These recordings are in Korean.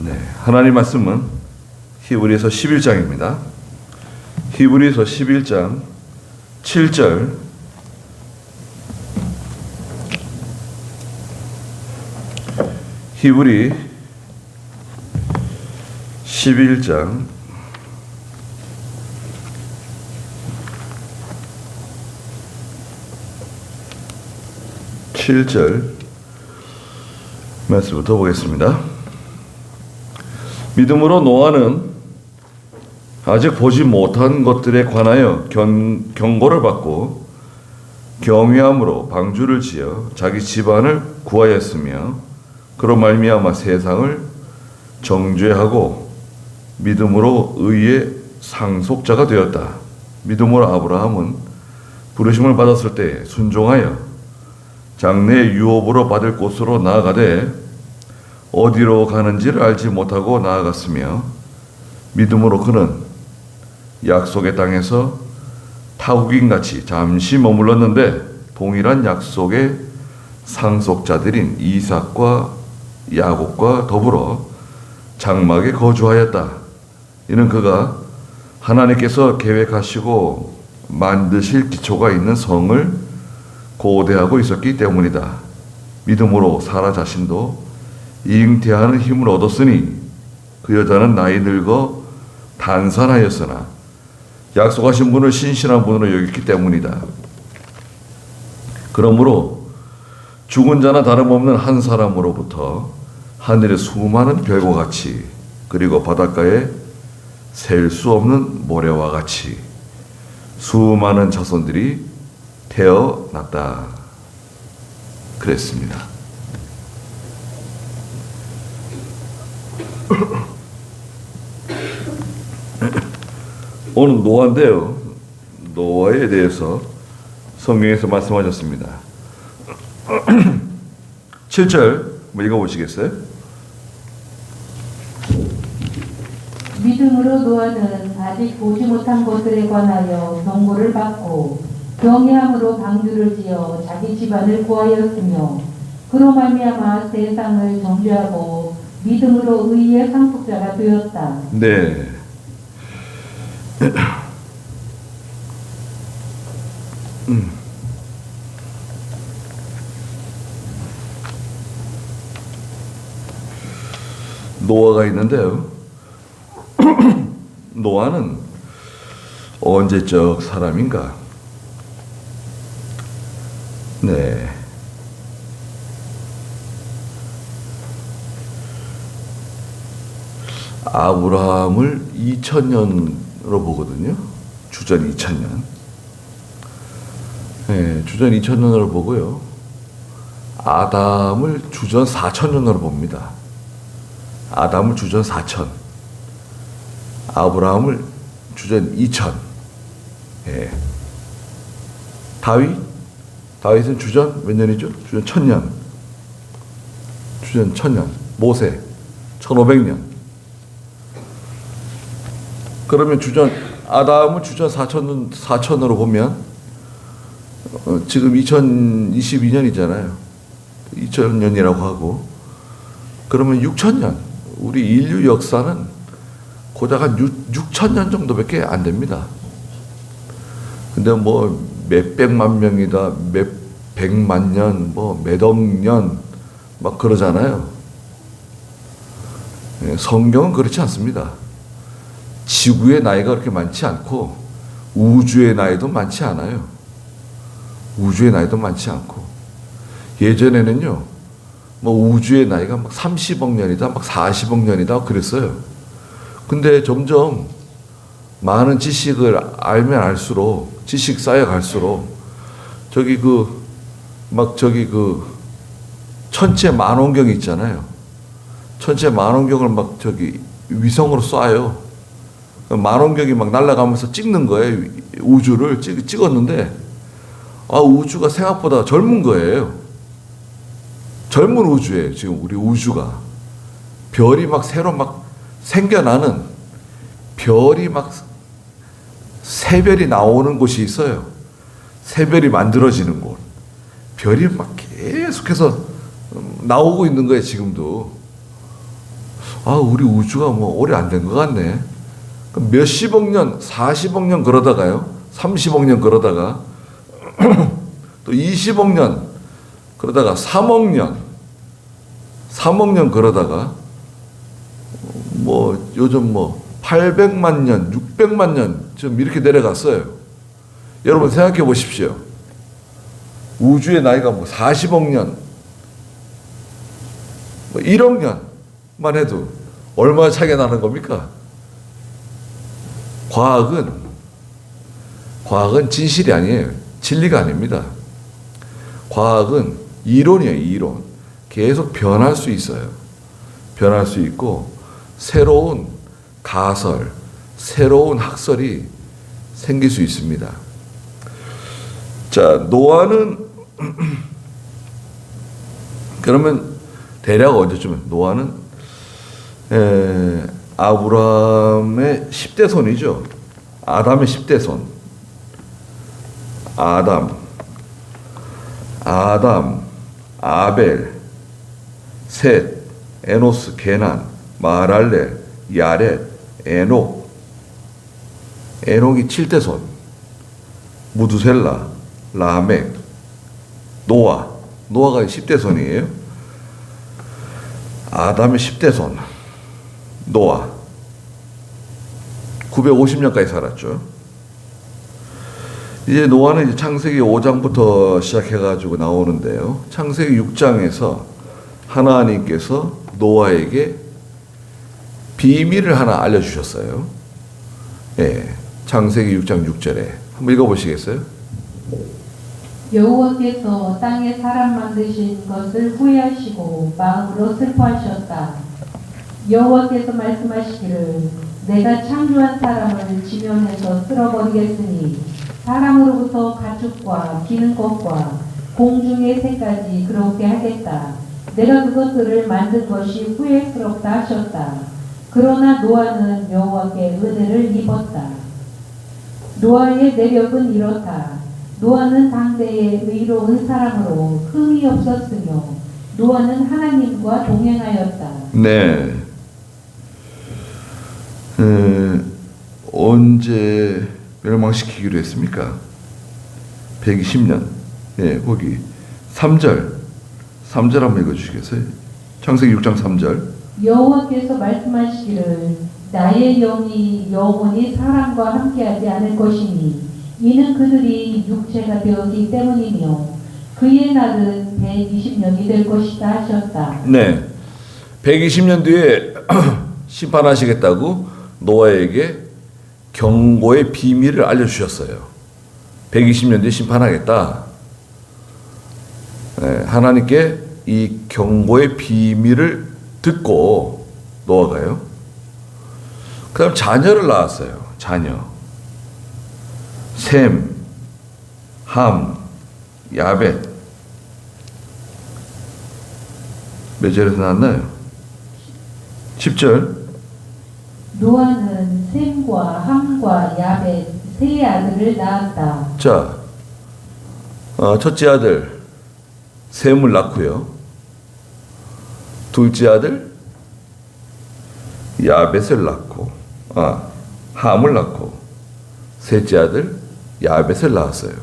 네, 하나님 말씀은 히브리서 11장입니다. 히브리서 11장 7절 히브리 11장 7절 말씀부터 보겠습니다. 믿음으로 노아는 아직 보지 못한 것들에 관하여 경고를 받고 경외함으로 방주를 지어 자기 집안을 구하였으며 그로 말미암아 세상을 정죄하고 믿음으로 의의 상속자가 되었다. 믿음으로 아브라함은 부르심을 받았을 때 순종하여 장래의 유업으로 받을 곳으로 나아가되 어디로 가는지를 알지 못하고 나아갔으며 믿음으로 그는 약속의 땅에서 타국인같이 잠시 머물렀는데 동일한 약속의 상속자들인 이삭과 야곱과 더불어 장막에 거주하였다. 이는 그가 하나님께서 계획하시고 만드실 기초가 있는 성을 고대하고 있었기 때문이다. 믿음으로 사라 자신도 잉태하는 힘을 얻었으니 그 여자는 나이 늙어 단산하였으나 약속하신 분을 신실한 분으로 여겼기 때문이다. 그러므로 죽은 자나 다름없는 한 사람으로부터 하늘의 수많은 별과 같이 그리고 바닷가에 셀 수 없는 모래와 같이 수많은 자손들이 태어났다. 그랬습니다. 오늘 노아인데요. 노아에 대해서 성경에서 말씀하셨습니다. 7절 한번 읽어보시겠어요? 믿음으로 노아는 아직 보지 못한 것들에 관하여 경고를 받고 경외함으로 방주를 지어 자기 집안을 구하였으며 그로 말미암아 세상을 정죄하고 믿음으로 의의 상속자가 되었다. 네. 노아가 있는데요. 노아는 언제적 사람인가? 네. 아브라함을 2000년으로 보거든요. 주전 2000년. 네, 주전 2000년으로 보고요. 아담을 주전 4000년으로 봅니다. 아담을 주전 4000. 아브라함을 주전 2000. 예. 다윗은 주전 몇 년이죠? 주전 1000년. 주전 1000년. 모세 1500년. 그러면 아담을 주전 4000으로 보면 지금 2022년이잖아요. 2000년이라고 하고 그러면 6000년. 우리 인류 역사는 고작 한 6000년 정도밖에 안 됩니다. 근데 뭐 몇백만 명이다, 몇백만 년, 뭐 몇억 년 막 그러잖아요. 성경은 그렇지 않습니다. 지구의 나이가 그렇게 많지 않고 우주의 나이도 많지 않아요. 우주의 나이도 많지 않고 예전에는요 뭐 우주의 나이가 막 30억 년이다 막 40억 년이다 그랬어요. 근데 점점 많은 지식을 알면 알수록 지식 쌓여갈수록 천체 만원경이 있잖아요. 천체 만원경을 막 위성으로 쏴요. 만원경이 막 날아가면서 찍는 거예요. 우주를 찍었는데 우주가 생각보다 젊은 거예요. 젊은 우주예요. 지금 우리 우주가 별이 막 새로 막 생겨나는 별이 막 새별이 나오는 곳이 있어요. 새별이 만들어지는 곳. 별이 막 계속해서 나오고 있는 거예요. 지금도. 우리 우주가 뭐 오래 안 된 것 같네. 그럼 몇십억 년, 40억 년 그러다가요. 30억 년 그러다가 또 20억 년 그러다가 3억 년 그러다가 뭐 요즘 뭐 800만 년, 600만 년 좀 이렇게 내려갔어요. 여러분 생각해 보십시오. 우주의 나이가 뭐 40억 년, 뭐 1억 년만 해도 얼마나 차이가 나는 겁니까? 과학은 진실이 아니에요. 진리가 아닙니다. 과학은 이론이에요, 이론. 계속 변할 수 있어요. 변할 수 있고, 새로운 가설, 새로운 학설이 생길 수 있습니다. 자, 노아는, 그러면 대략 언제쯤? 노아는, 아브라함의 10대 손이죠. 아담의 10대 손. 아담, 아벨, 셋, 에노스, 게난, 마랄렐, 야렛, 에녹. 에녹이 7대 손. 무두셀라, 라멕, 노아가 10대 손이에요. 아담의 10대 손. 노아 950년까지 살았죠. 이제 노아는 이제 창세기 5장부터 시작해가지고 나오는데요. 창세기 6장에서 하나님께서 노아에게 비밀을 하나 알려주셨어요. 예, 창세기 6장 6절에 한번 읽어보시겠어요? 여호와께서 땅에 사람 만드신 것을 후회하시고 마음으로 슬퍼하셨다. 여호와께서 말씀하시기를 내가 창조한 사람을 지면에서 쓸어버리겠으니 사람으로부터 가축과 기는 것과 공중의 새까지 그렇게 하겠다. 내가 그것들을 만든 것이 후회스럽다 하셨다. 그러나 노아는 여호와께 은혜를 입었다. 노아의 내력은 이렇다. 노아는 당대의 의로운 사람으로 흠이 없었으며 노아는 하나님과 동행하였다. 네. 언제 멸망시키기로 했습니까? 120년. 예, 거기 3절 한번 읽어주시겠어요? 창세기 6장 3절. 여호와께서 말씀하시기를 나의 영이 영원히 사람과 함께하지 않을 것이니 이는 그들이 육체가 되었기 때문이며 그의 날은 120년이 될 것이다 하셨다. 네. 120년 뒤에 심판하시겠다고 노아에게 경고의 비밀을 알려주셨어요. 120년 뒤에 심판하겠다. 네, 하나님께 이 경고의 비밀을 듣고 노아가요. 그 다음 자녀를 낳았어요. 자녀. 셈, 함, 야벳. 몇 절에서 나왔나요? 10절. 노아는 셈과 함과 야벳 세 아들을 낳았다. 자, 첫째 아들 셈을 낳고요. 둘째 아들 야벳을 낳고, 함을 낳고, 셋째 아들 야벳을 낳았어요.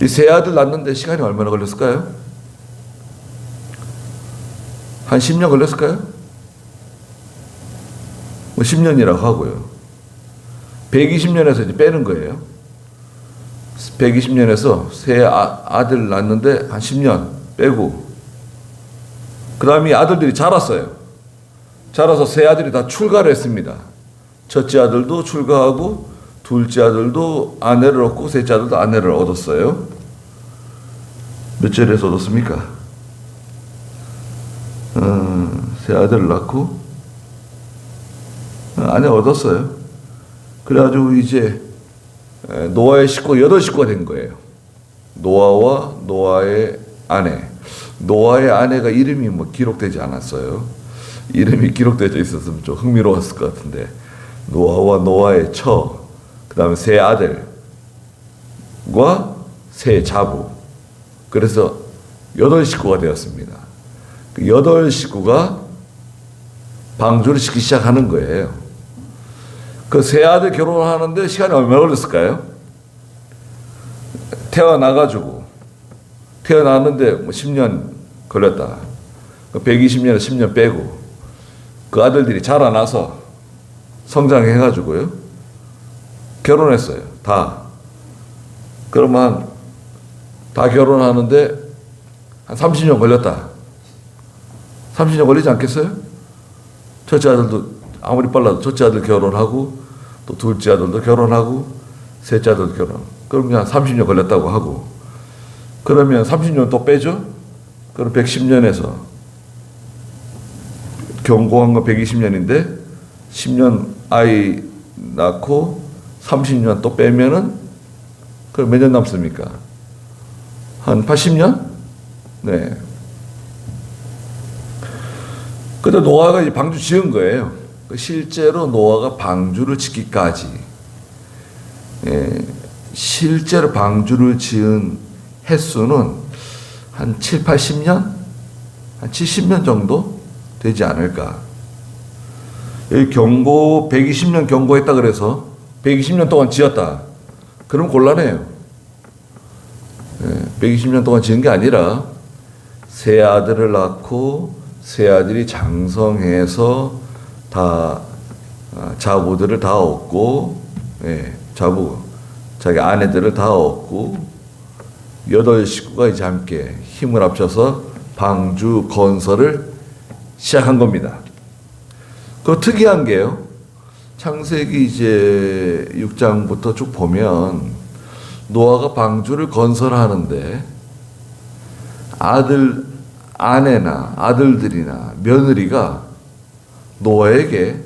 이 세 아들 낳는데 시간이 얼마나 걸렸을까요? 한 10년 걸렸을까요? 뭐 10년이라고 하고요. 120년에서 이제 빼는 거예요. 120년에서 세 아들 낳는데 한 10년 빼고, 그 다음에 이 아들들이 자랐어요. 자라서 세 아들이 다 출가를 했습니다. 첫째 아들도 출가하고, 둘째 아들도 아내를 얻고, 셋째 아들도 아내를 얻었어요. 몇 절에서 얻었습니까? 세 아들을 낳고, 아내 얻었어요. 그래가지고 이제 노아의 식구 8식구가 된 거예요. 노아와 노아의 아내. 노아의 아내가 이름이 뭐 기록되지 않았어요. 이름이 기록되어 있었으면 좀 흥미로웠을 것 같은데, 노아와 노아의 처, 그 다음에 세 아들과 세 자부. 그래서 8식구가 되었습니다. 그 8식구가 방주를 짓기 시작하는 거예요. 그 세 아들 결혼하는데 시간이 얼마나 걸렸을까요? 태어났는데 뭐 10년 걸렸다. 120년에 10년 빼고 그 아들들이 자라나서 성장해가지고요. 결혼했어요. 다. 그러면 다 결혼하는데 한 30년 걸렸다. 30년 걸리지 않겠어요? 첫째 아들도 아무리 빨라도 첫째 아들 결혼하고 또 둘째 아들도 결혼하고 셋째 아들도 결혼하고 그러면 한 30년 걸렸다고 하고 그러면 30년 또 빼죠? 그럼 110년에서 경고한 거 120년인데 10년 아이 낳고 30년 또 빼면은 그럼 몇 년 남습니까? 한 80년? 네. 근데 노아가 이 방주 지은 거예요. 실제로 노아가 방주를 짓기까지, 실제로 방주를 지은 횟수는 한 7, 80년? 한 70년 정도 되지 않을까. 여기 경고, 120년 경고했다 그래서 120년 동안 지었다. 그럼 곤란해요. 120년 동안 지은 게 아니라 세 아들을 낳고 세 아들이 장성해서 다 자부들을 다 얻고, 자기 아내들을 다 얻고 8식구가 이제 함께 힘을 합쳐서 방주 건설을 시작한 겁니다. 그 특이한 게요. 창세기 이제 6장부터 쭉 보면 노아가 방주를 건설하는데 아내나 아들들이나 며느리가 노아에게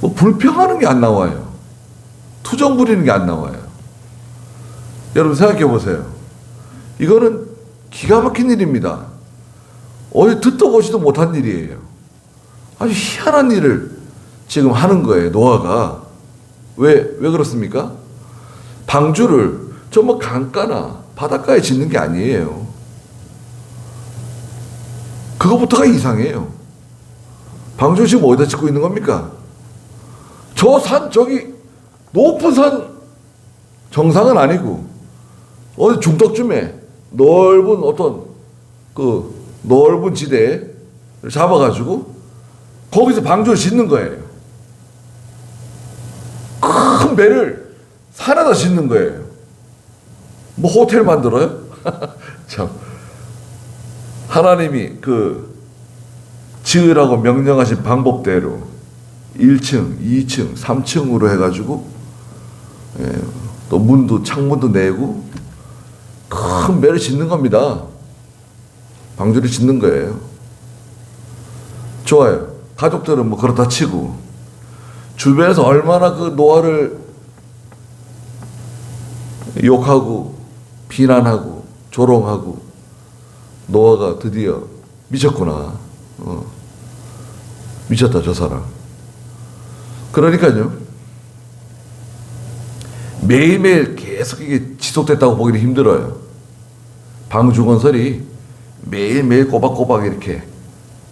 뭐 불평하는 게 안 나와요. 투정 부리는 게 안 나와요. 여러분 생각해 보세요. 이거는 기가 막힌 일입니다. 어디 듣도 보지도 못한 일이에요. 아주 희한한 일을 지금 하는 거예요. 노아가. 왜 그렇습니까? 방주를 정말 강가나 바닷가에 짓는 게 아니에요. 그거부터가 이상해요. 방주 지금 어디다 짓고 있는 겁니까? 저 산, 저기 높은 산 정상은 아니고 어디 중턱쯤에 넓은 어떤 그 넓은 지대에 잡아가지고 거기서 방주를 짓는 거예요. 큰 배를 산에다 짓는 거예요. 뭐 호텔 만들어요? 참. 하나님이 그 지으라고 명령하신 방법대로 1층, 2층, 3층으로 해가지고 또 문도 창문도 내고 큰 배를 짓는 겁니다. 방주를 짓는 거예요. 좋아요. 가족들은 뭐 그렇다 치고 주변에서 얼마나 그 노아를 욕하고 비난하고 조롱하고 노아가 드디어 미쳤구나. 미쳤다 저 사람. 그러니까요. 매일매일 계속 이게 지속됐다고 보기는 힘들어요. 방주 건설이 매일매일 꼬박꼬박 이렇게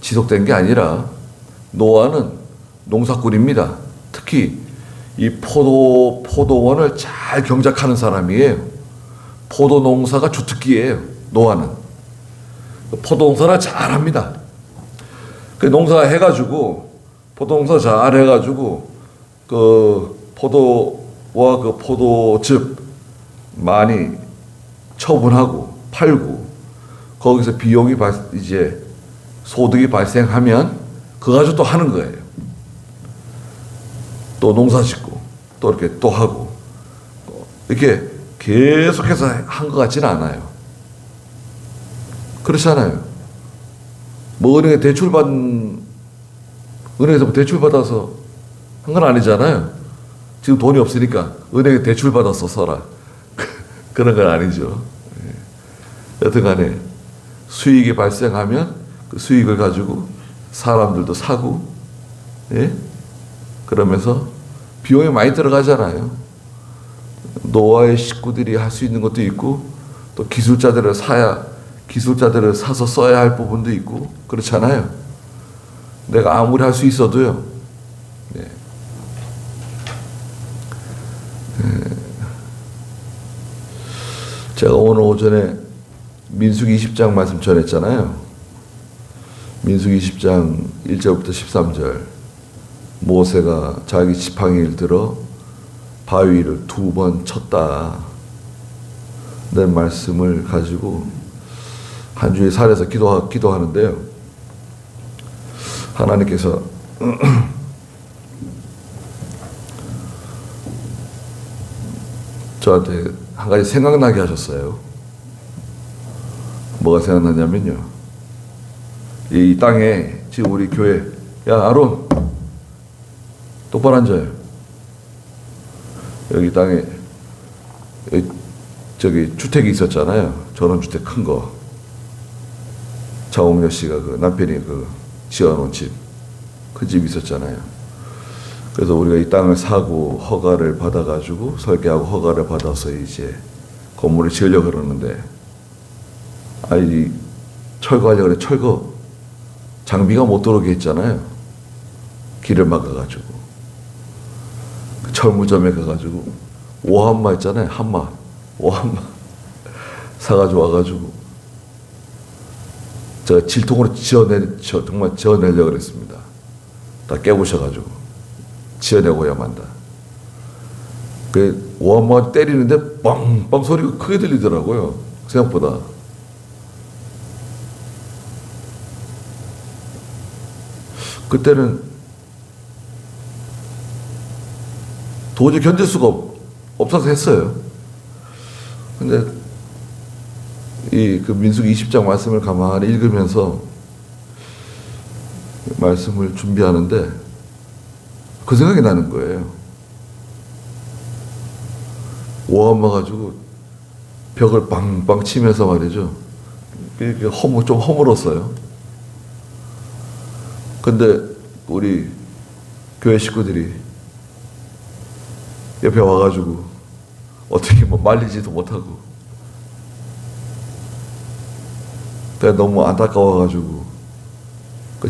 지속된 게 아니라 노아는 농사꾼입니다. 특히 이 포도원을 잘 경작하는 사람이에요. 포도 농사가 주특기예요. 노아는 포도 농사를 잘합니다. 그 농사 해가지고 포도 농사 잘 해가지고 그 포도와 그 포도즙 많이 처분하고 팔고 거기서 비용이 이제 소득이 발생하면 그거 가지고 또 하는 거예요. 또 농사 짓고 또 이렇게 또 하고 이렇게 계속해서 한 것 같지는 않아요. 그렇잖아요. 뭐 은행에서 대출 받아서 한 건 아니잖아요. 지금 돈이 없으니까 은행에 대출 받아서 써라. 그런 건 아니죠. 여튼간에 수익이 발생하면 그 수익을 가지고 사람들도 사고, 그러면서 비용이 많이 들어가잖아요. 노아의 식구들이 할 수 있는 것도 있고, 또 기술자들을 사서 써야 할 부분도 있고, 그렇잖아요. 내가 아무리 할 수 있어도요. 네. 제가 오늘 오전에 민수기 20장 말씀 전했잖아요. 민수기 20장 1절부터 13절. 모세가 자기 지팡이를 들어 바위를 2번 쳤다. 는 말씀을 가지고 한 주일 산에서 기도하는데요. 하나님께서 저한테 한 가지 생각나게 하셨어요. 뭐가 생각나냐면요. 이 땅에 지금 우리 교회, 야 아론 똑바로 앉아요. 여기 땅에 저기 주택이 있었잖아요. 전원주택 큰 거. 장홍여 씨가 그 남편이 그 지어놓은 집, 큰 집이 있었잖아요. 그래서 우리가 이 땅을 사고 허가를 받아가지고 설계하고 허가를 받아서 이제 건물을 지으려고 그러는데, 아니 철거하려고 그래. 철거 장비가 못 들어오게 했잖아요. 길을 막아가지고 그 철무점에 가가지고 오한마 있잖아요. 한마 오한마 사가지고 와가지고 제가 질통으로 정말 지어내려고 그랬습니다. 다 깨부셔가지고 지어내고야 만다. 그 오한마 때리는데 빵빵 소리가 크게 들리더라고요. 생각보다. 그때는 도저히 견딜 수가 없어서 했어요. 근데 그 민수기 20장 말씀을 가만히 읽으면서 말씀을 준비하는데 그 생각이 나는 거예요. 오한마 가지고 벽을 빵빵 치면서 말이죠. 좀 허물었어요. 근데 우리 교회 식구들이 옆에 와가지고 어떻게 뭐 말리지도 못하고, 내가 너무 안타까워가지고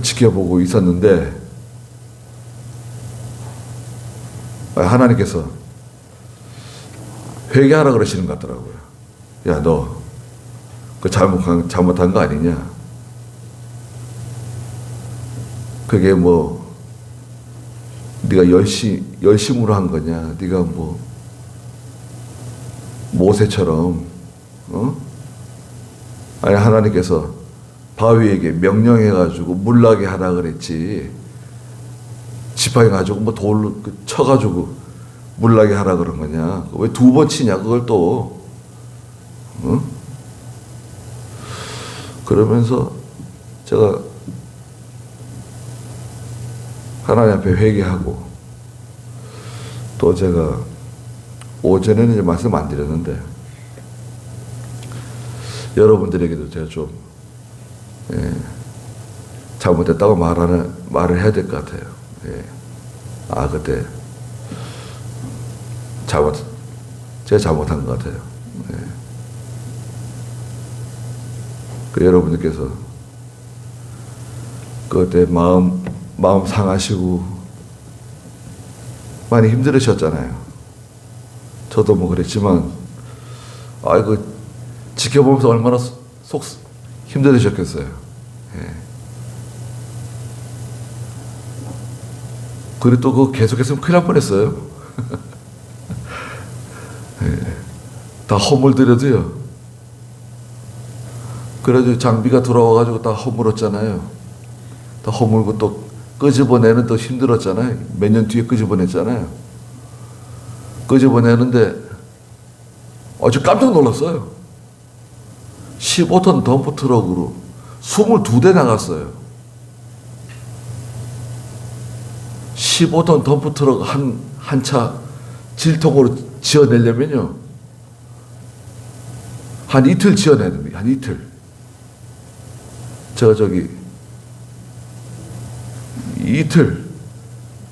지켜보고 있었는데, 하나님께서 회개하라 그러시는 것 같더라고요. 야, 너 그 잘못한 거 아니냐? 그게 뭐 네가 열심으로 한 거냐? 네가 뭐 모세처럼, 아니 하나님께서 바위에게 명령해가지고 물나게 하라 그랬지. 지팡이 가지고 뭐 돌로 쳐가지고 물나게 하라 그런 거냐? 왜 2번 치냐? 그걸 또, 그러면서 제가 하나님 앞에 회개하고, 또 제가 오전에는 이제 말씀 안 드렸는데 여러분들에게도 제가 좀 잘못했다고 말을 해야 될 것 같아요. 그때 제가 잘못한 것 같아요. 그 여러분들께서 그때 마음 상하시고 많이 힘들으셨잖아요. 저도 뭐 그랬지만, 아이고 지켜보면서 얼마나 속 힘들으셨겠어요. 그리고 또 그거 계속했으면 큰일 날 뻔했어요. 다 허물들여도요. 그래도 장비가 들어와가지고 다 허물었잖아요. 다 허물고 또 끄집어내는 더 힘들었잖아요. 몇 년 뒤에 끄집어냈잖아요. 끄집어내는데 아주 깜짝 놀랐어요. 15톤 덤프 트럭으로 22대 나갔어요. 15톤 덤프 트럭 한 차 질통으로 지어내려면요, 한 이틀 지어내야 됩니다. 한 이틀.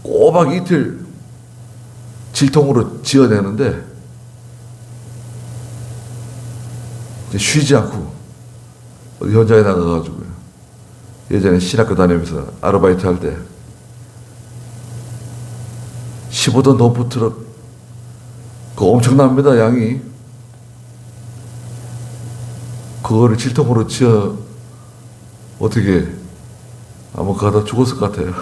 꼬박 이틀 질통으로 지어내는데 쉬지 않고 어디 현장에 나가가지고요. 예전에 신학교 다니면서 아르바이트 할 때 15톤 덤프 트럭 그거 엄청납니다, 양이. 그거를 7통으로 치어 어떻게 아마 가다 죽었을 것 같아요.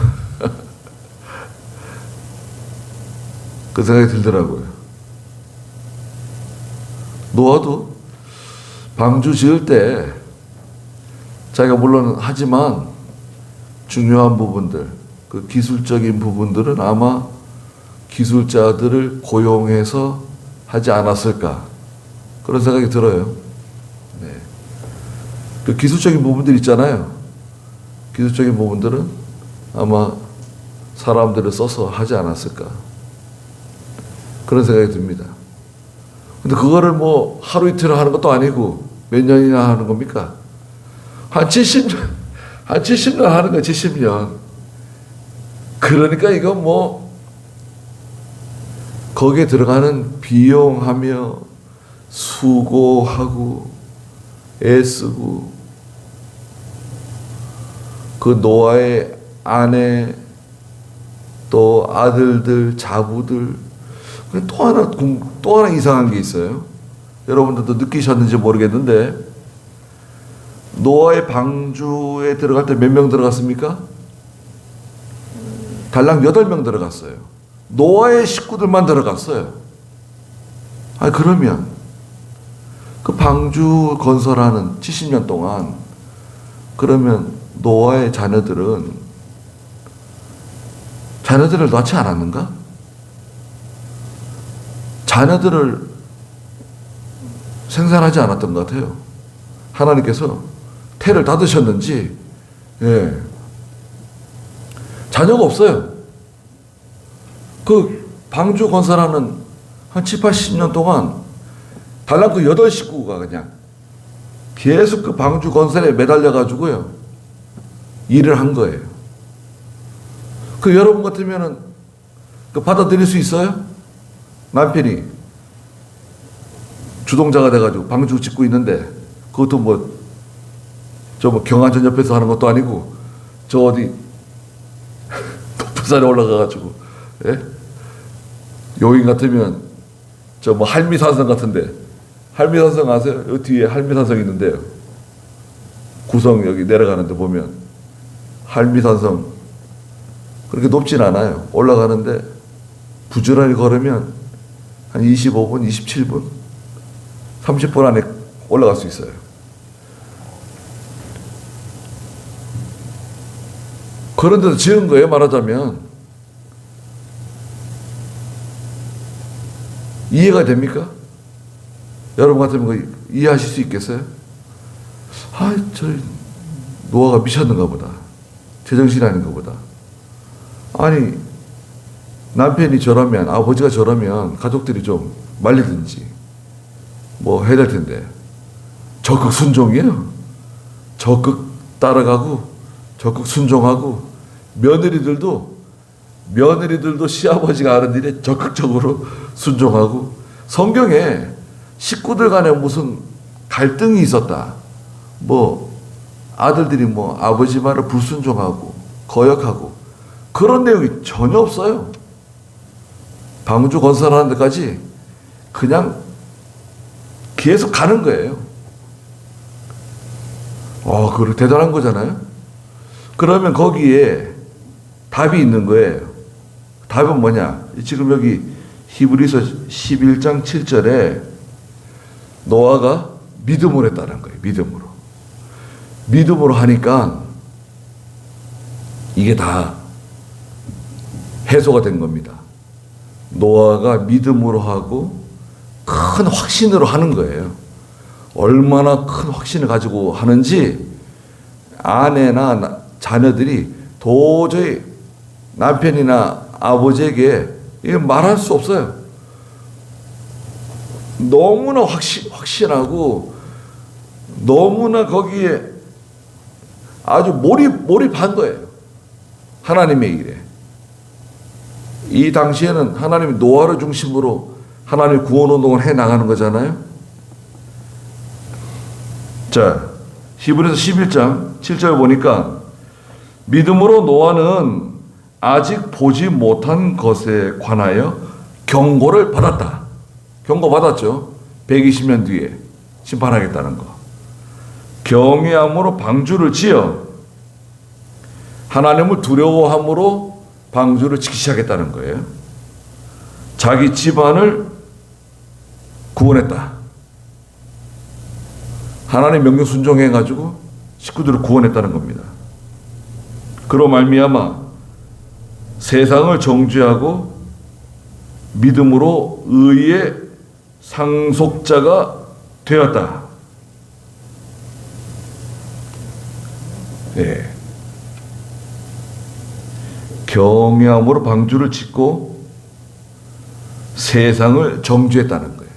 그 생각이 들더라고요. 노아도 방주 지을 때 자기가 물론 하지만 중요한 부분들, 그 기술적인 부분들은 아마 기술자들을 고용해서 하지 않았을까 그런 생각이 들어요. 네. 그 기술적인 부분들 있잖아요. 기술적인 부분들은 아마 사람들을 써서 하지 않았을까 그런 생각이 듭니다. 근데 그거를 뭐 하루 이틀 하는 것도 아니고 몇 년이나 하는 겁니까? 한 70년 하는 거야, 70년. 그러니까 이건 뭐 거기에 들어가는 비용하며 수고하고 애쓰고 그 노아의 아내 또 아들들 자부들 또 하나 이상한 게 있어요. 여러분들도 느끼셨는지 모르겠는데 노아의 방주에 들어갈 때 몇 명 들어갔습니까? 달랑 8명 들어갔어요. 노아의 식구들만 들어갔어요. 아니 그러면 그 방주 건설하는 70년 동안 그러면 노아의 자녀들을 낳지 않았는가? 자녀들을 생산하지 않았던 것 같아요. 하나님께서 태를 닫으셨는지, 예. 자녀가 없어요. 그 방주 건설하는 한 7, 80년 동안 달랑 그 8식구가 그냥 계속 그 방주 건설에 매달려가지고요. 일을 한 거예요. 그 여러분 같으면은 그 받아들일 수 있어요? 남편이 주동자가 돼가지고 방주 짓고 있는데 그것도 뭐 경안전 옆에서 하는 것도 아니고 저 어디 높은 산에 올라가가지고 예? 요인 같으면 저 뭐 할미산성 같은데 할미산성 아세요? 여기 뒤에 할미산성 있는데요. 구성 여기 내려가는데 보면 할미산성 그렇게 높진 않아요. 올라가는데 부지런히 걸으면 한 25분, 27분, 30분 안에 올라갈 수 있어요. 그런 데서 지은 거예요, 말하자면. 이해가 됩니까? 여러분 같으면 그 이해하실 수 있겠어요? 저 노아가 미쳤는가 보다. 제정신이 아닌가 보다. 아니, 남편이 저러면, 아버지가 저러면 가족들이 좀 말리든지 뭐 해야 될 텐데 적극 순종이에요. 적극 따라가고 적극 순종하고 며느리들도 시아버지가 하는 일에 적극적으로 순종하고 성경에 식구들 간에 무슨 갈등이 있었다. 뭐 아들들이 뭐 아버지 말을 불순종하고 거역하고 그런 내용이 전혀 없어요. 방주 건설하는 데까지 그냥 계속 가는 거예요. 그거 대단한 거잖아요. 그러면 거기에 답이 있는 거예요. 답은 뭐냐? 지금 여기 히브리서 11장 7절에 노아가 믿음으로 했다는 거예요. 믿음으로 하니까 이게 다 해소가 된 겁니다. 노아가 믿음으로 하고 큰 확신으로 하는 거예요. 얼마나 큰 확신을 가지고 하는지 아내나 자녀들이 도저히 남편이나 아버지에게 이게 말할 수 없어요. 너무나 확신하고 너무나 거기에 아주 몰입한 거예요. 하나님의 일에. 이 당시에는 하나님이 노아를 중심으로 하나님의 구원운동을 해 나가는 거잖아요. 자, 히브리서 11장 7절 보니까 믿음으로 노아는 아직 보지 못한 것에 관하여 경고를 받았다. 경고 받았죠. 120년 뒤에 심판하겠다는 거. 경외함으로 방주를 지어 하나님을 두려워함으로 방주를 지키기 시작했다는 거예요. 자기 집안을 구원했다. 하나님 명령 순종해가지고 식구들을 구원했다는 겁니다. 그로 말미암아 세상을 정죄하고 믿음으로 의의 상속자가 되었다. 예. 경외함으로 방주를 짓고 세상을 정죄했다는 거예요.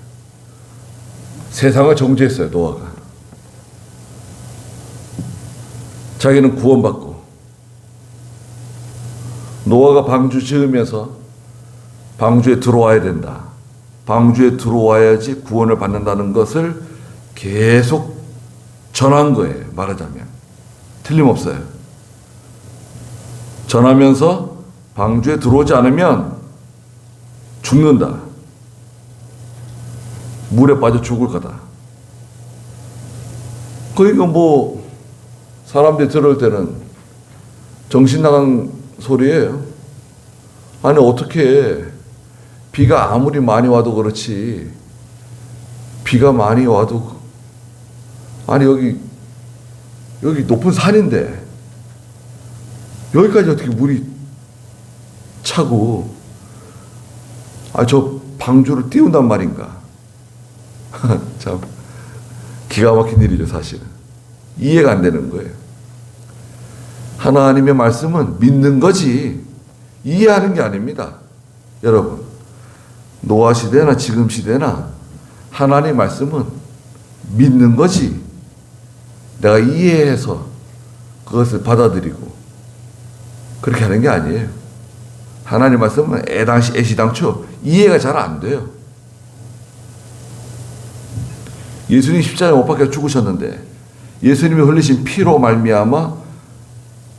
세상을 정죄했어요, 노아가. 자기는 구원받고 노아가 방주 지으면서 방주에 들어와야 된다. 방주에 들어와야지 구원을 받는다는 것을 계속 전한 거예요. 말하자면 틀림없어요. 전하면서 방주에 들어오지 않으면 죽는다. 물에 빠져 죽을 거다. 그러니까 뭐 사람들이 들을 때는 정신 나간 소리예요. 아니 어떻게 비가 아무리 많이 와도 그렇지 비가 많이 와도 아니 여기 높은 산인데 여기까지 어떻게 물이 차고 저 방주를 띄운단 말인가. 참 기가 막힌 일이죠. 사실은 이해가 안 되는 거예요. 하나님의 말씀은 믿는 거지 이해하는 게 아닙니다. 여러분 노아 시대나 지금 시대나 하나님의 말씀은 믿는 거지 내가 이해해서 그것을 받아들이고 그렇게 하는 게 아니에요. 하나님 말씀은 애시당초 이해가 잘 안 돼요. 예수님 십자가에 못 박혀 죽으셨는데 예수님이 흘리신 피로 말미암아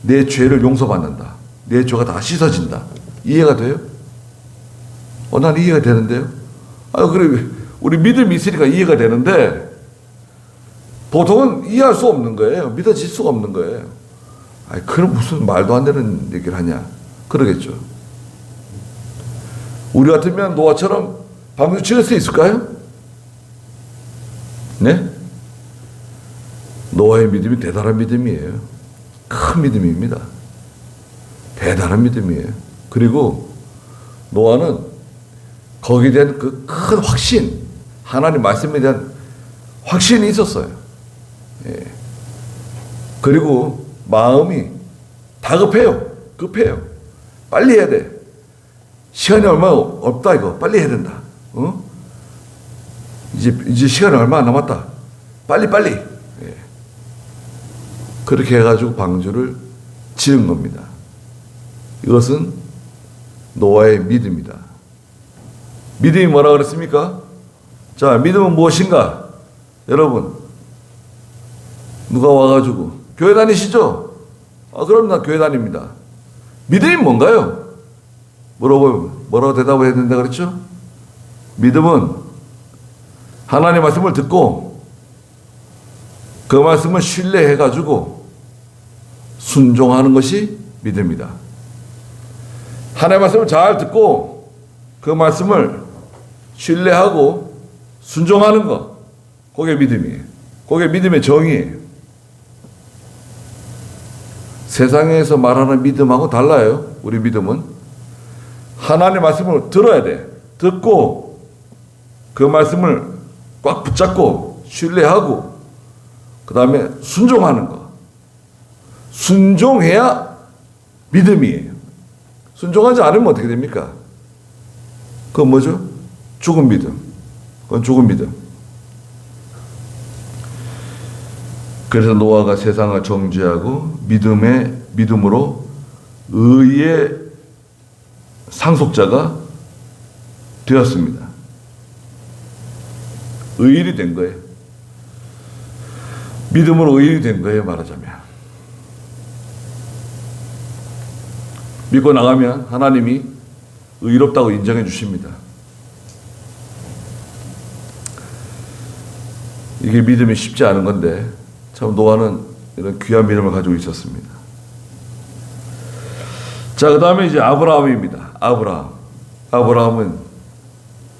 내 죄를 용서받는다. 내 죄가 다 씻어진다. 이해가 돼요? 난 이해가 되는데요. 그래 우리 믿음이 있으니까 이해가 되는데 보통은 이해할 수 없는 거예요. 믿어질 수가 없는 거예요. 그럼 무슨 말도 안 되는 얘기를 하냐. 그러겠죠. 우리 같으면 노아처럼 방주 지을 수 있을까요? 네? 노아의 믿음이 대단한 믿음이에요. 큰 믿음입니다. 대단한 믿음이에요. 그리고 노아는 거기에 대한 그 큰 확신, 하나님 말씀에 대한 확신이 있었어요. 예. 그리고 마음이 다급해요. 급해요. 빨리 해야 돼. 시간이 얼마 없다 이거. 빨리 해야 된다. 이제 시간이 얼마 안 남았다. 빨리. 예. 그렇게 해가지고 방주를 지은 겁니다. 이것은 노아의 믿음이다. 믿음이 뭐라 그랬습니까? 자, 믿음은 무엇인가? 여러분, 누가 와가지고 교회 다니시죠? 그럼 나 교회 다닙니다. 믿음이 뭔가요? 물어보면 뭐라고 대답을 해야 된다 그랬죠? 믿음은 하나님의 말씀을 듣고 그 말씀을 신뢰해가지고 순종하는 것이 믿음이다. 하나님의 말씀을 잘 듣고 그 말씀을 신뢰하고 순종하는 것, 그게 믿음이에요. 그게 믿음의 정의예요. 세상에서 말하는 믿음하고 달라요. 우리 믿음은 하나님의 말씀을 들어야 돼. 듣고 그 말씀을 꽉 붙잡고 신뢰하고 그 다음에 순종하는 거. 순종해야 믿음이에요. 순종하지 않으면 어떻게 됩니까? 그건 뭐죠? 죽은 믿음. 그건 죽은 믿음. 그래서 노아가 세상을 정죄하고 믿음으로 의의 상속자가 되었습니다. 의인이 된 거예요. 믿음으로 의인이 된 거예요, 말하자면. 믿고 나가면 하나님이 의롭다고 인정해 주십니다. 이게 믿음이 쉽지 않은 건데 참 노아는 이런 귀한 믿음을 가지고 있었습니다. 자, 그 다음에 이제 아브라함입니다. 아브라함은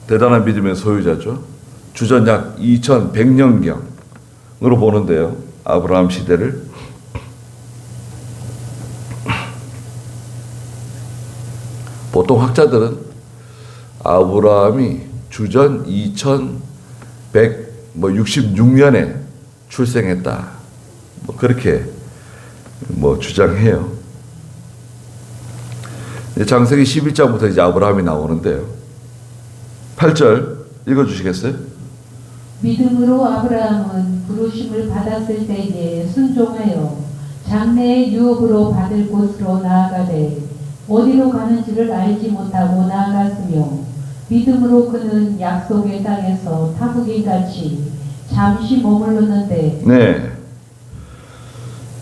대단한 믿음의 소유자죠. 주전 약 2100년경으로 보는데요. 아브라함 시대를. 보통 학자들은 아브라함이 주전 2166년에 출생했다. 그렇게 주장해요. 창세기 11장부터 이제 아브라함이 나오는데요. 8절 읽어주시겠어요? 믿음으로 아브라함은 부르심을 받았을 때에 순종하여 장래의 유업으로 받을 곳으로 나아가되 어디로 가는지를 알지 못하고 나아갔으며 믿음으로 그는 약속의 땅에서 타국인같이 잠시 머물렀는데 네.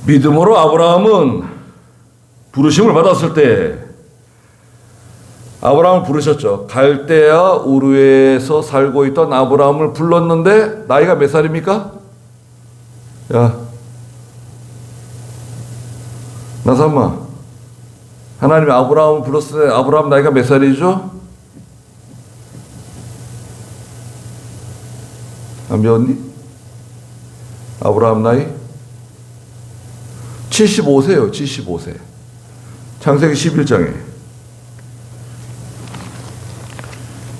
믿음으로 아브라함은 부르심을 받았을 때 아브라함을 부르셨죠. 갈대아 우르에서 살고 있던 아브라함을 불렀는데 나이가 몇 살입니까? 야, 나삼마, 하나님이 아브라함을 불렀을 때 아브라함 나이가 몇 살이죠? 안 배웠니? 아브라함 나이? 75세요. 75세. 창세기 11장에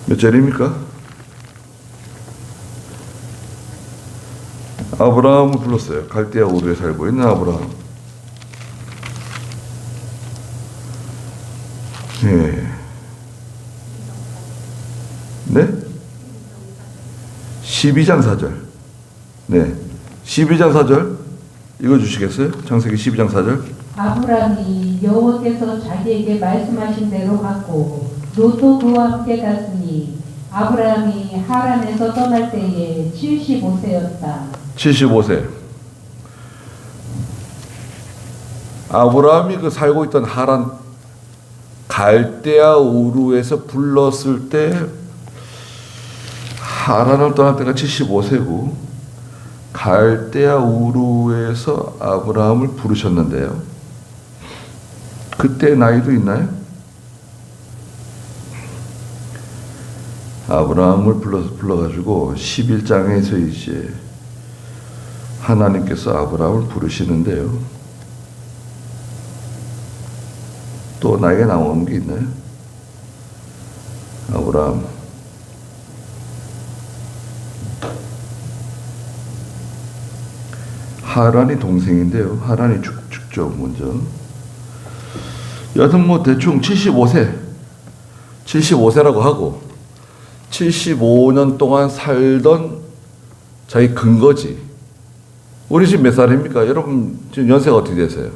몇 절입니까? 아브라함을 불렀어요. 갈대아 우르에 살고 있는 아브라함. 네. 네? 12장 4절. 네. 12장 4절 읽어주시겠어요? 창세기 12장 4절. 아브라함이 여호와께서 자기에게 말씀하신 대로 갔고 롯도 그와 함께 갔으니 아브라함이 하란에서 떠날 때에 75세였다. 75세. 아브라함이 살고 있던 하란 갈대아 우르에서 불렀을 때 하란을 떠날 때가 75세고 갈대아 우르에서 아브라함을 부르셨는데요. 그때 나이도 있나요? 아브라함을 불러가지고 11장에서 이제 하나님께서 아브라함을 부르시는데요. 또 나이가 나오는 게 있나요? 아브라함. 하란이 동생인데요. 하란이 죽죠, 먼저. 여하튼 대충 75세라고 하고 75년 동안 살던 자기 근거지. 우리 지금 몇 살입니까? 여러분 지금 연세가 어떻게 되세요?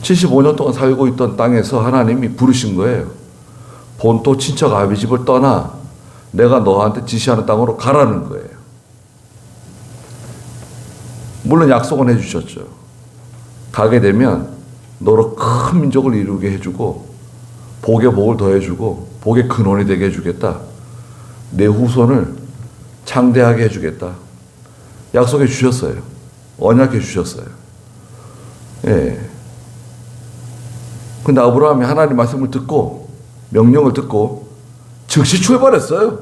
75년 동안 살고 있던 땅에서 하나님이 부르신 거예요. 본토 친척 아비집을 떠나 내가 너한테 지시하는 땅으로 가라는 거예요. 물론 약속은 해주셨죠. 가게 되면 너로 큰 민족을 이루게 해주고 복에 복을 더해주고 복의 근원이 되게 해주겠다. 내 후손을 창대하게 해주겠다. 약속해 주셨어요. 언약해 주셨어요. 예. 근데 아브라함이 하나님 말씀을 듣고 명령을 듣고 즉시 출발했어요.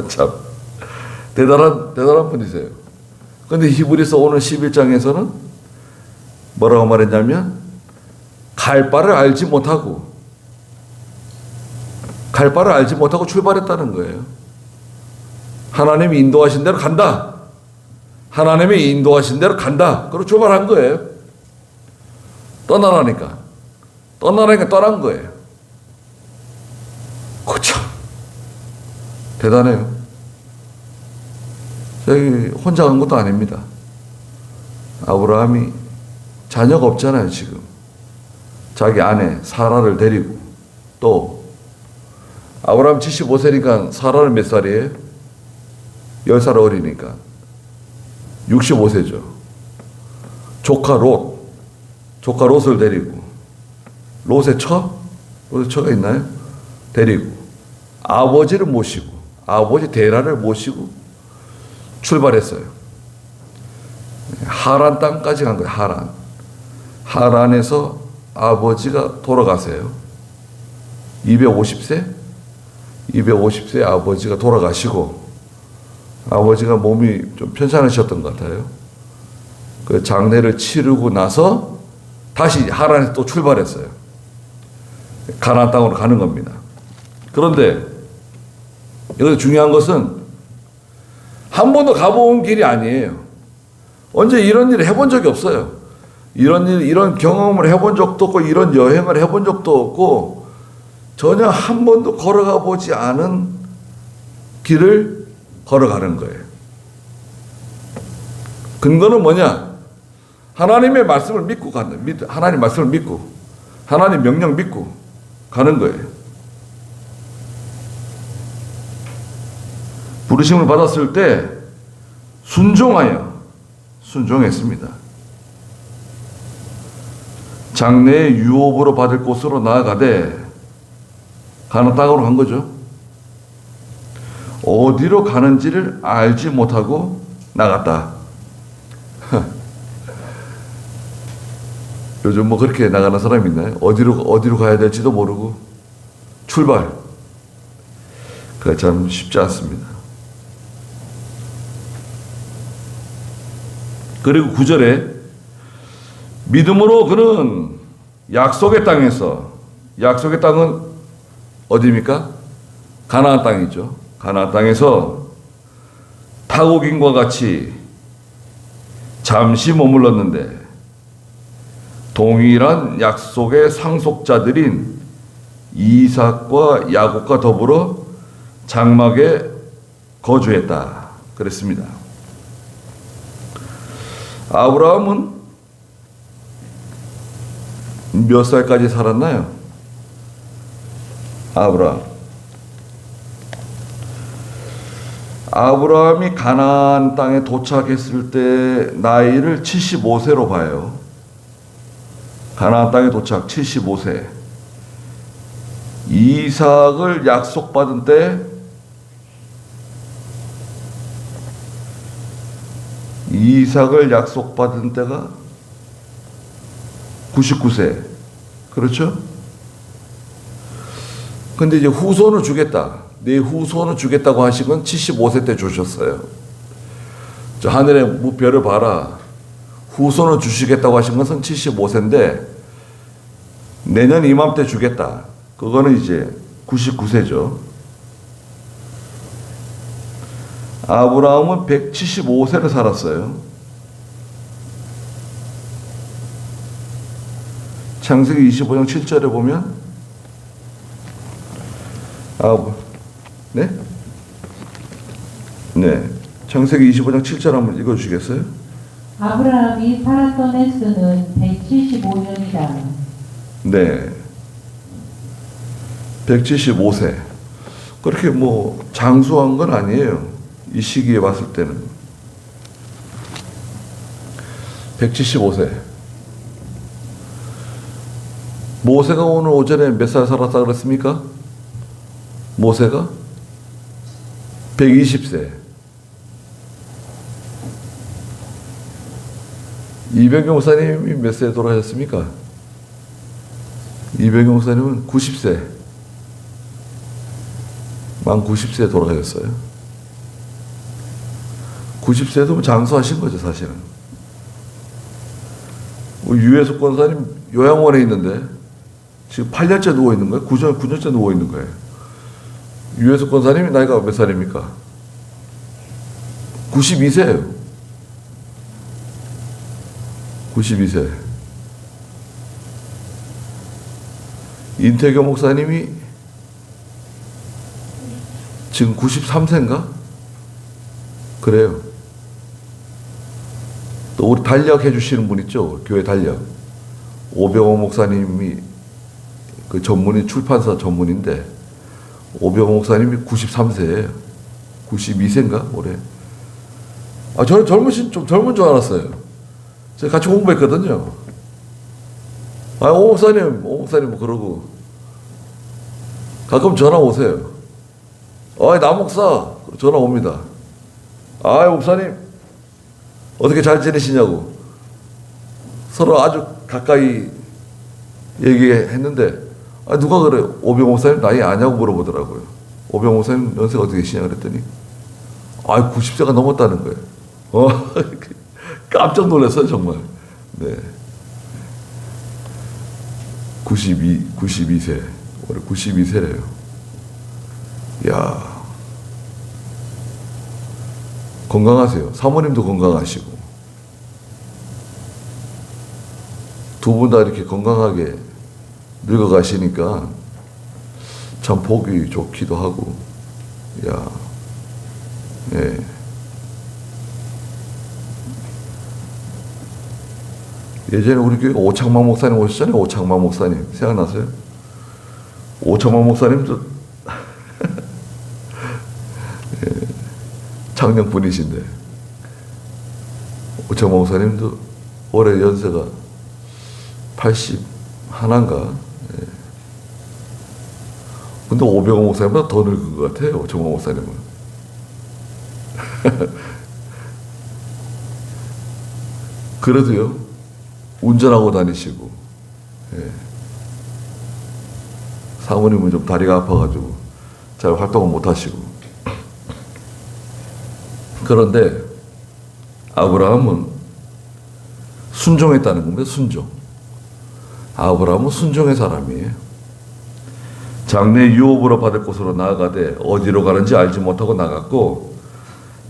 참 대단한 분이세요. 근데 히브리서 오늘 11장에서는 뭐라고 말했냐면 갈 바를 알지 못하고 출발했다는 거예요. 하나님이 인도하신 대로 간다. 하나님이 인도하신 대로 간다. 그리고 출발한 거예요. 떠나라니까 떠난 거예요. 그쵸. 대단해요. 저기 혼자 간 것도 아닙니다. 아브라함이 자녀가 없잖아요, 지금. 자기 아내 사라를 데리고 또 아브라함 75세니까 사라는 몇 살이에요? 10살 어리니까 65세죠. 조카 롯 조카 롯을 데리고, 롯의 처? 롯의 처가 있나요? 데리고, 아버지를 모시고, 아버지 데라를 모시고 출발했어요. 하란 땅까지 간 거예요. 하란. 하란에서 아버지가 돌아가세요. 250세? 250세 아버지가 돌아가시고, 아버지가 몸이 좀 편찮으셨던 것 같아요. 그 장례를 치르고 나서 다시 하란에서 또 출발했어요. 가나안 땅으로 가는 겁니다. 그런데 여기서 중요한 것은 한 번도 가본 길이 아니에요. 언제 이런 일을 해본 적이 없어요. 이런 경험을 해본 적도 없고, 이런 여행을 해본 적도 없고, 전혀 한 번도 걸어가 보지 않은 길을 걸어가는 거예요. 근거는 뭐냐? 하나님의 말씀을 믿고 하나님 말씀을 믿고, 하나님 명령 믿고 가는 거예요. 부르심을 받았을 때 순종했습니다. 장래의 유업으로 받을 곳으로 나아가되 가나안 땅으로 간 거죠. 어디로 가는지를 알지 못하고 나갔다. 요즘 뭐 그렇게 나가는 사람이 있나요? 어디로 가야 될지도 모르고 출발. 그게 참 쉽지 않습니다. 그리고 9절에 믿음으로 그는 약속의 땅에서, 약속의 땅은 어디입니까? 가나안 땅이죠. 가나안 땅에서 타국인과 같이 잠시 머물렀는데 동일한 약속의 상속자들인 이삭과 야곱과 더불어 장막에 거주했다. 그랬습니다. 아브라함은 몇 살까지 살았나요? 아브라함이 가나안 땅에 도착했을 때 나이를 75세로 봐요. 가나안 땅에 도착 75세. 이삭을 약속받은 때 때가 99세. 그렇죠? 근데 이제 후손을 주겠다. 내 후손을 주겠다고 하신 건 75세 때 주셨어요. 저 하늘의 무별을 봐라. 후손을 주시겠다고 하신 것은 75세인데 내년 이맘때 주겠다. 그거는 이제 99세죠. 아브라함은 175세를 살았어요. 창세기 25장 7절에 보면 창세기 25장 7절 한번 읽어주시겠어요? 아브라함이 살았던 횟수는 175년이다. 네. 175세. 그렇게 뭐 장수한 건 아니에요. 이 시기에 봤을 때는. 175세. 모세가 오늘 오전에 몇 살 살았다 그랬습니까? 모세가 120세. 이병경 목사님이 몇 세에 돌아가셨습니까? 이병경 목사님은 90세. 만 90세에 돌아가셨어요. 90세도 장수하신 거죠, 사실은. 유해숙 권사님 요양원에 있는데 지금 8년째 누워 있는 거예요? 9년째 누워 있는 거예요. 유해숙 권사님이 나이가 몇 살입니까? 92세예요. 92세. 인태교 목사님이 지금 93세인가? 그래요. 또 우리 달력 해주시는 분 있죠? 교회 달력. 오병호 목사님이 그 전문인, 출판사 전문인데 오병호 목사님이 93세예요. 92세인가? 올해. 저는 좀 젊은 줄 알았어요. 제가 같이 공부했거든요. 오 목사님 뭐 그러고 가끔 전화 오세요. 남 목사 전화 옵니다. 목사님 어떻게 잘 지내시냐고 서로 아주 가까이 얘기했는데 누가 그래 오병 목사님 나이 아냐고 물어보더라고요. 오병 목사님 연세가 어떻게 되시냐 그랬더니 90세가 넘었다는 거예요. 깜짝 놀랐어요 정말. 네. 92세 올해 92세래요. 야 건강하세요. 사모님도 건강하시고 두 분 다 이렇게 건강하게 늙어가시니까 참 보기 좋기도 하고, 야, 예. 예전에 우리 교회 오창만 목사님 오셨잖아요. 오창만 목사님 생각나세요? 오창만 목사님도 예, 창녕 분이신데 오창만 목사님도 올해 연세가 81인가. 예. 근데 오병호 목사님보다 더 늙은 것 같아요. 오창만 목사님은. 그래도요 운전하고 다니시고, 예. 사모님은 좀 다리가 아파가지고 잘 활동을 못 하시고. 그런데 아브라함은 순종했다는 겁니다. 순종. 아브라함은 순종의 사람이에요. 장래 유업으로 받을 곳으로 나아가되 어디로 가는지 알지 못하고 나갔고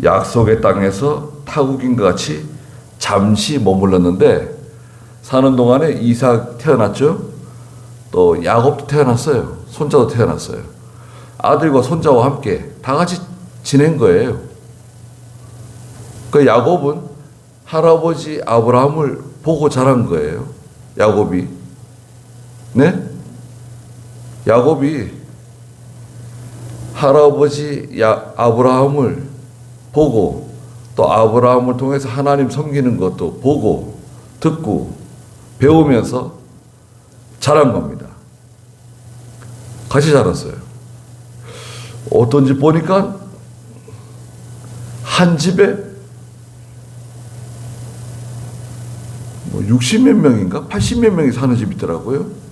약속의 땅에서 타국인과 같이 잠시 머물렀는데 사는 동안에 이삭 태어났죠. 또 야곱도 태어났어요. 손자도 태어났어요. 아들과 손자와 함께 다 같이 지낸 거예요. 그 야곱은 할아버지 아브라함을 보고 자란 거예요. 야곱이. 네? 야곱이 할아버지 아브라함을 보고 또 아브라함을 통해서 하나님 섬기는 것도 보고 듣고 배우면서 자란 겁니다. 같이 자랐어요. 어떤 집 보니까 한 집에 60몇 명인가 80몇 명이 사는 집이 있더라고요.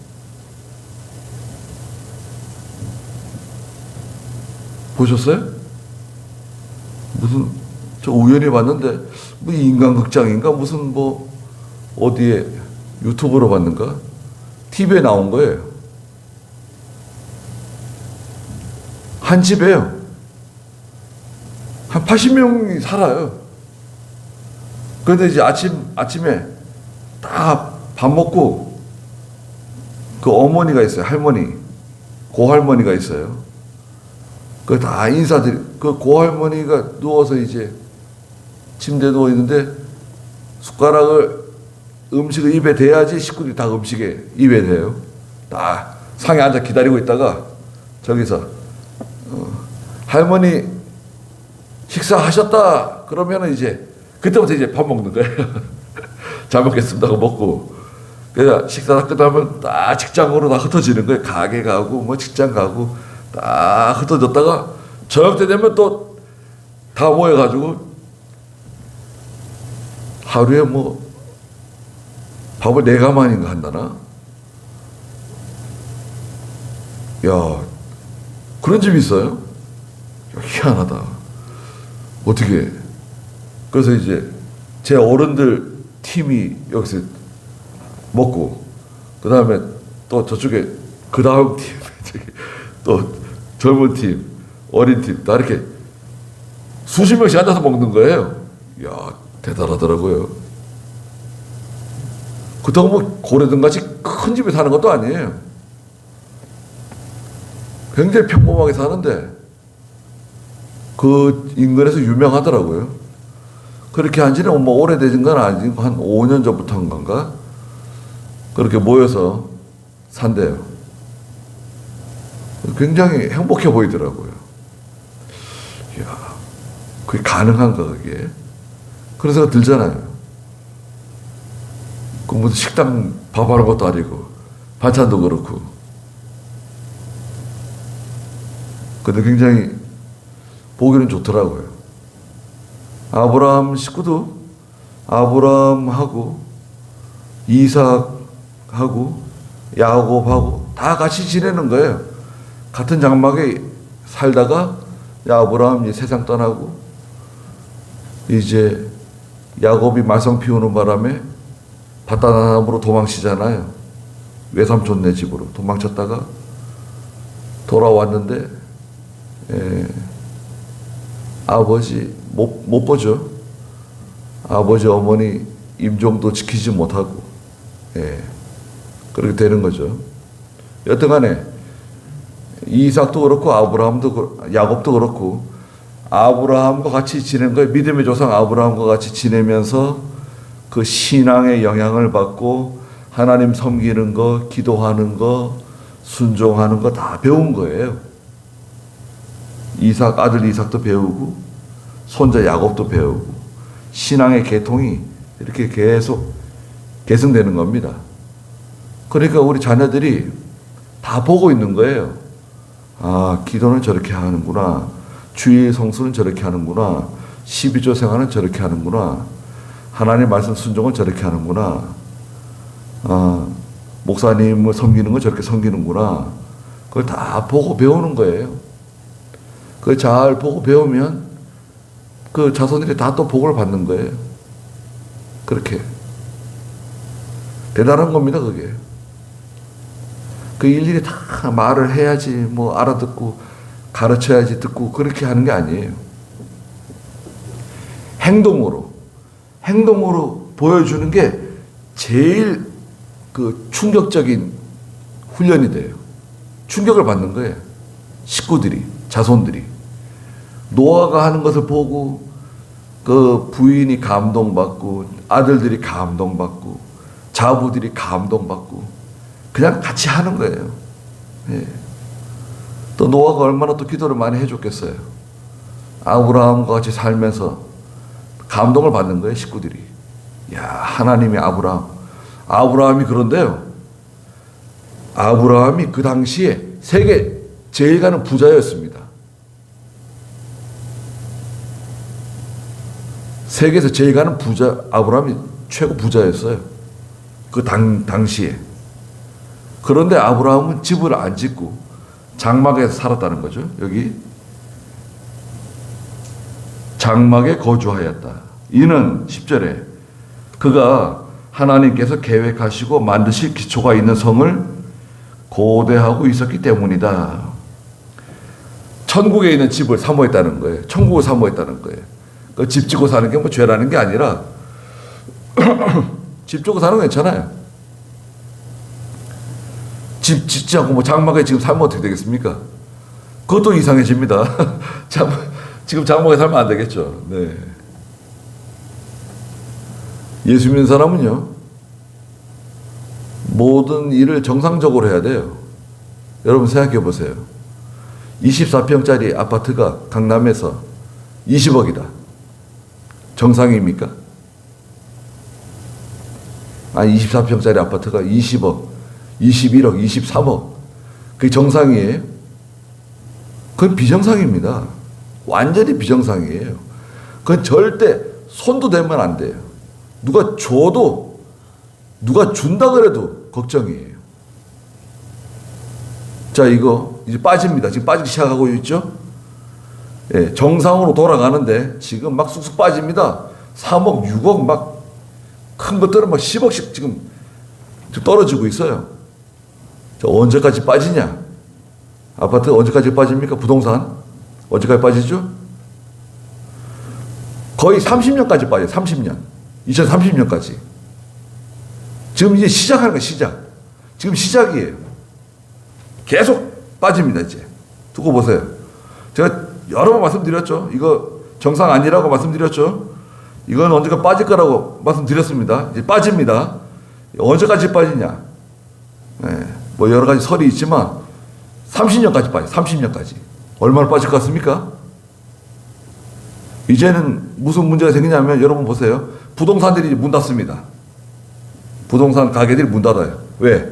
보셨어요? 무슨 저 우연히 봤는데 뭐 인간극장인가 무슨 뭐 어디에 유튜브로 봤는가 TV에 나온 거예요. 한 집에요. 한 80명이 살아요. 그런데 이제 아침에 딱 밥 먹고 그 어머니가 있어요. 할머니, 고할머니가 있어요. 그 다 그 고할머니가 누워서 이제 침대에 누워 있는데 음식을 입에 대야지 식구들이 다 음식에 입에 대요. 다 상에 앉아 기다리고 있다가 저기서 할머니 식사하셨다 그러면은 이제 그때부터 이제 밥 먹는 거예요. 잘 먹겠습니다 하고 먹고 그래서 식사 다 끝나면 딱 직장으로 다 흩어지는 거예요. 가게 가고 뭐 직장 가고 딱 흩어졌다가 저녁 때 되면 또 다 모여가지고 하루에 뭐 밥을 4가만인가 한다나? 야, 그런 집이 있어요? 야, 희한하다. 어떻게. 그래서 이제 제 어른들 팀이 여기서 먹고, 그 다음에 또 저쪽에 그 다음 팀, 또 젊은 팀, 어린 팀, 다 이렇게 수십 명씩 앉아서 먹는 거예요. 야, 대단하더라고요. 그렇다고 뭐 고래등같이 큰 집에 사는 것도 아니에요. 굉장히 평범하게 사는데 그 인근에서 유명하더라고요. 그렇게 한 지는 뭐 오래되진 건 아니고 한 5년 전부터 한 건가? 그렇게 모여서 산대요. 굉장히 행복해 보이더라고요. 이야, 그게 가능한가 그게? 그런 생각 들잖아요. 그 무슨 식당 밥하는 것도 아니고 반찬도 그렇고. 근데 굉장히 보기는 좋더라고요. 아브라함 식구도 아브라함하고 이삭하고 야곱하고 다 같이 지내는 거예요. 같은 장막에 살다가 아브라함 이제 세상 떠나고 이제 야곱이 말썽 피우는 바람에 바다나람으로 도망치잖아요. 외삼촌네 집으로 도망쳤다가 돌아왔는데 아버지 못 보죠. 아버지 어머니 임종도 지키지 못하고 그렇게 되는 거죠. 여튼간에 이삭도 그렇고 야곱도 그렇고 아브라함과 같이 지낸 거예요. 믿음의 조상 아브라함과 같이 지내면서 그 신앙의 영향을 받고 하나님 섬기는 거, 기도하는 거, 순종하는 거 다 배운 거예요. 아들 이삭도 배우고 손자 야곱도 배우고 신앙의 계통이 이렇게 계속 계승되는 겁니다. 그러니까 우리 자녀들이 다 보고 있는 거예요. 아, 기도는 저렇게 하는구나. 주일 성수는 저렇게 하는구나. 12조 생활은 저렇게 하는구나. 하나님 말씀 순종은 저렇게 하는구나. 아, 목사님을 섬기는 건 저렇게 섬기는구나. 그걸 다 보고 배우는 거예요. 그걸 잘 보고 배우면 그 자손들이 다 또 복을 받는 거예요. 그렇게. 대단한 겁니다, 그게. 그 일일이 다 말을 해야지, 뭐 알아듣고, 가르쳐야지 듣고, 그렇게 하는 게 아니에요. 행동으로 보여주는 게 제일 그 충격적인 훈련이 돼요. 충격을 받는 거예요. 식구들이, 자손들이. 노아가 하는 것을 보고, 그 부인이 감동받고, 아들들이 감동받고, 자부들이 감동받고, 그냥 같이 하는 거예요. 예. 또 노아가 얼마나 또 기도를 많이 해줬겠어요. 아브라함과 같이 살면서 감동을 받는 거예요, 식구들이. 야, 하나님이 아브라함이 그런데요. 아브라함이 그 당시에 세계 제일 가는 부자였습니다. 세계에서 제일 가는 부자, 아브라함이 최고 부자였어요. 그 당시에. 그런데 아브라함은 집을 안 짓고 장막에서 살았다는 거죠. 여기 장막에 거주하였다. 이는 10절에 그가 하나님께서 계획하시고 만드실 기초가 있는 성을 고대하고 있었기 때문이다. 천국에 있는 집을 사모했다는 거예요. 천국을 사모했다는 거예요. 그 집 짓고 사는 게 뭐 죄라는 게 아니라 집 짓고 사는 건 괜찮아요. 집 짓지 않고 뭐 장막에 지금 살면 어떻게 되겠습니까? 그것도 이상해집니다. 지금 장막에 살면 안 되겠죠. 네. 예수 믿는 사람은요, 모든 일을 정상적으로 해야 돼요. 여러분 생각해 보세요. 24평짜리 아파트가 강남에서 20억이다. 정상입니까? 아니, 24평짜리 아파트가 20억, 21억, 23억. 그게 정상이에요? 그건 비정상입니다. 완전히 비정상이에요. 그건 절대 손도 대면 안 돼요. 누가 줘도, 누가 준다 그래도 걱정이에요. 자, 이거 이제 빠집니다. 지금 빠지기 시작하고 있죠? 예, 정상으로 돌아가는데 지금 막 쑥쑥 빠집니다. 3억, 6억 막 큰 것들은 막 10억씩 지금 떨어지고 있어요. 자, 언제까지 빠지냐? 아파트 언제까지 빠집니까? 부동산 언제까지 빠지죠? 거의 30년까지 빠져요. 30년. 2030년까지. 지금 이제 시작하는 거예요. 시작. 지금 시작이에요. 계속 빠집니다. 이제. 두고 보세요. 제가 여러 번 말씀드렸죠. 이거 정상 아니라고 말씀드렸죠. 이건 언제가 빠질 거라고 말씀드렸습니다. 이제 빠집니다. 언제까지 빠지냐? 네, 뭐 여러 가지 설이 있지만 30년까지 빠져요. 30년까지. 얼마나 빠질 것 같습니까? 이제는 무슨 문제가 생기냐면 여러분 보세요. 부동산들이 문 닫습니다. 부동산 가게들이 문 닫아요. 왜?